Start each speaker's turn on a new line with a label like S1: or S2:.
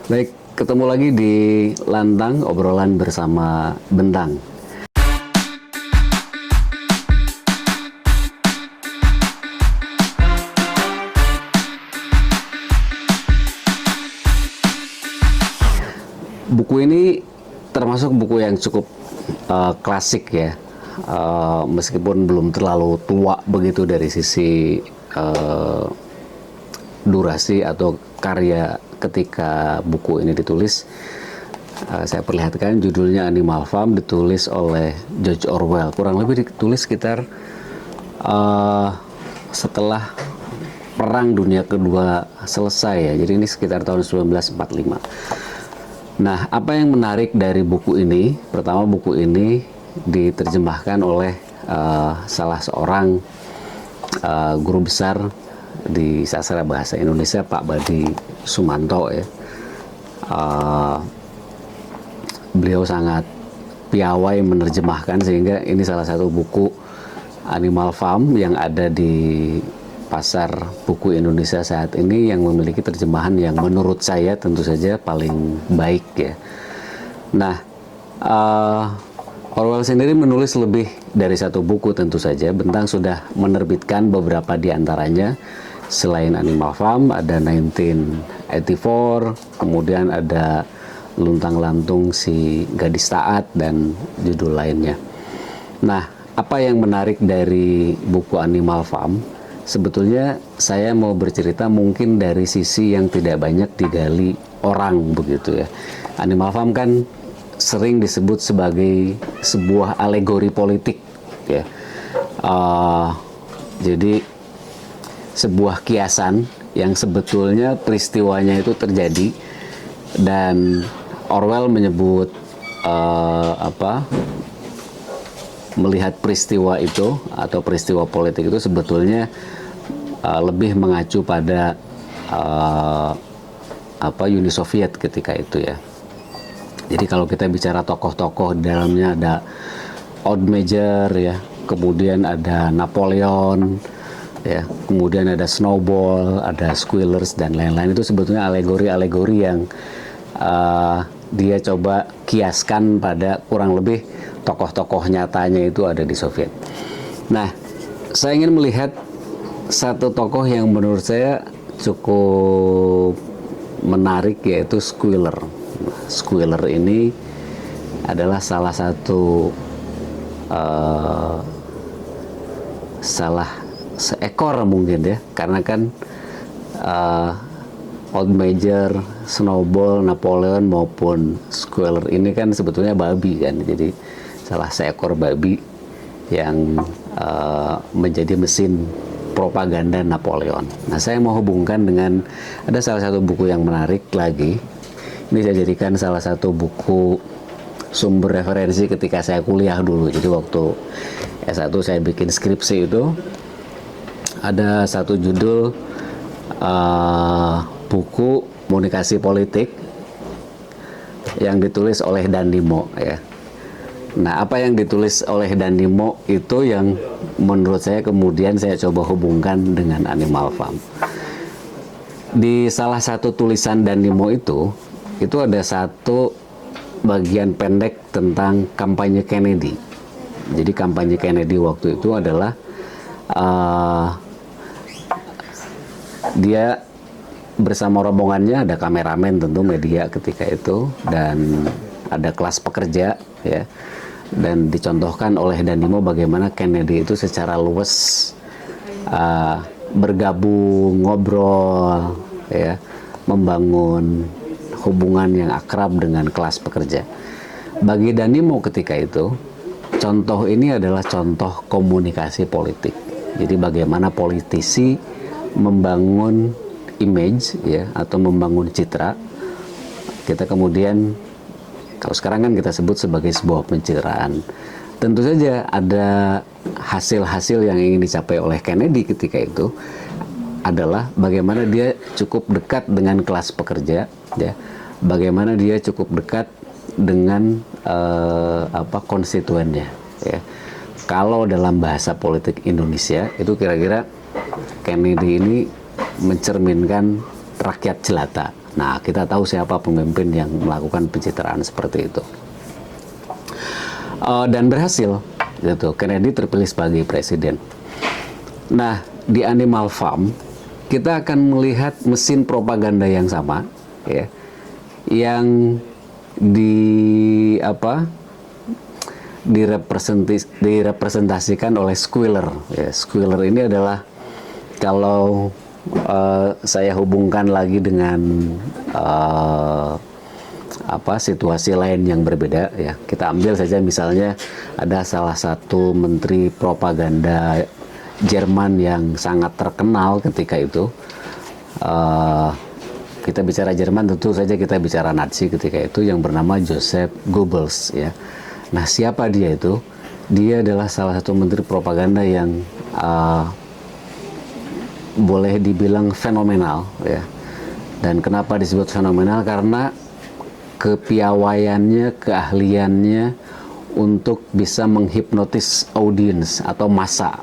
S1: Baik, ketemu lagi di Lantang, obrolan bersama Bentang. Buku ini termasuk buku yang cukup klasik ya, meskipun belum terlalu tua begitu dari sisi durasi atau karya ketika buku ini ditulis. Saya perlihatkan judulnya Animal Farm, ditulis oleh George Orwell. Kurang lebih ditulis sekitar setelah Perang Dunia Kedua selesai ya. Jadi ini sekitar tahun 1945. Nah, apa yang menarik dari buku ini? Pertama, buku ini diterjemahkan oleh salah seorang guru besar di sastra bahasa Indonesia, Pak Badi Sumanto ya. Beliau sangat piawai menerjemahkan, sehingga ini salah satu buku Animal Farm yang ada di pasar buku Indonesia saat ini yang memiliki terjemahan yang menurut saya tentu saja paling baik ya. Nah, Orwell sendiri menulis lebih dari satu buku tentu saja. Bentang sudah menerbitkan beberapa di antaranya. Selain Animal Farm ada 1984, kemudian ada Luntang Lantung Si Gadis Taat dan judul lainnya. Nah, apa yang menarik dari buku Animal Farm? Sebetulnya saya mau bercerita mungkin dari sisi yang tidak banyak digali orang begitu ya. Animal Farm kan sering disebut sebagai sebuah alegori politik ya. Jadi sebuah kiasan yang sebetulnya peristiwanya itu terjadi, dan Orwell menyebut melihat peristiwa itu atau peristiwa politik itu sebetulnya lebih mengacu pada Uni Soviet ketika itu ya. Jadi kalau kita bicara tokoh-tokoh, di dalamnya ada Oud Major ya, kemudian ada Napoleon ya, kemudian ada Snowball, ada Squealers dan lain-lain. Itu sebetulnya alegori-alegori yang dia coba kiaskan pada kurang lebih tokoh-tokoh nyatanya itu ada di Soviet. Nah, saya ingin melihat satu tokoh yang menurut saya cukup menarik, yaitu Squealer. Squealer ini adalah salah satu seekor mungkin ya, karena kan Oud Major, Snowball, Napoleon maupun Squealer ini kan sebetulnya babi kan. Jadi salah seekor babi yang menjadi mesin propaganda Napoleon. Nah, saya mau hubungkan dengan ada salah satu buku yang menarik lagi. Ini saya jadikan salah satu buku sumber referensi ketika saya kuliah dulu. Jadi waktu S1 saya bikin skripsi itu ada satu judul buku komunikasi politik yang ditulis oleh Dan Nimo ya. Nah, apa yang ditulis oleh Dan Nimo itu yang menurut saya kemudian saya coba hubungkan dengan Animal Farm. Di salah satu tulisan Dan Nimo itu ada satu bagian pendek tentang kampanye Kennedy. Jadi kampanye Kennedy waktu itu adalah dia bersama rombongannya, ada kameramen tentu, media ketika itu, dan ada kelas pekerja ya, dan dicontohkan oleh Dan Nimo bagaimana Kennedy itu secara luas bergabung, ngobrol ya, membangun hubungan yang akrab dengan kelas pekerja. Bagi Dan Nimo ketika itu, contoh ini adalah contoh komunikasi politik. Jadi bagaimana politisi membangun image ya, atau membangun citra. Kita kemudian, kalau sekarang kan kita sebut sebagai sebuah pencitraan. Tentu saja ada hasil-hasil yang ingin dicapai oleh Kennedy ketika itu adalah bagaimana dia cukup dekat dengan kelas pekerja ya, bagaimana dia cukup dekat dengan konstituennya ya. Kalau dalam bahasa politik Indonesia itu kira-kira Kennedy ini mencerminkan rakyat jelata Nah, kita tahu siapa pemimpin yang melakukan pencitraan seperti itu. Dan berhasil, gitu. Kennedy terpilih sebagai presiden. Nah, di Animal Farm kita akan melihat mesin propaganda yang sama, ya, yang direpresentasikan oleh Squealer. Ya, Squealer ini adalah, kalau saya hubungkan lagi dengan situasi lain yang berbeda, ya, kita ambil saja misalnya ada salah satu menteri propaganda Jerman yang sangat terkenal ketika itu. Kita bicara Jerman, tentu saja kita bicara Nazi ketika itu, yang bernama Joseph Goebbels, ya. Nah, siapa dia itu? Dia adalah salah satu menteri propaganda yang boleh dibilang fenomenal, ya. Dan kenapa disebut fenomenal? Karena kepiawaiannya, keahliannya untuk bisa menghipnotis audiens atau massa.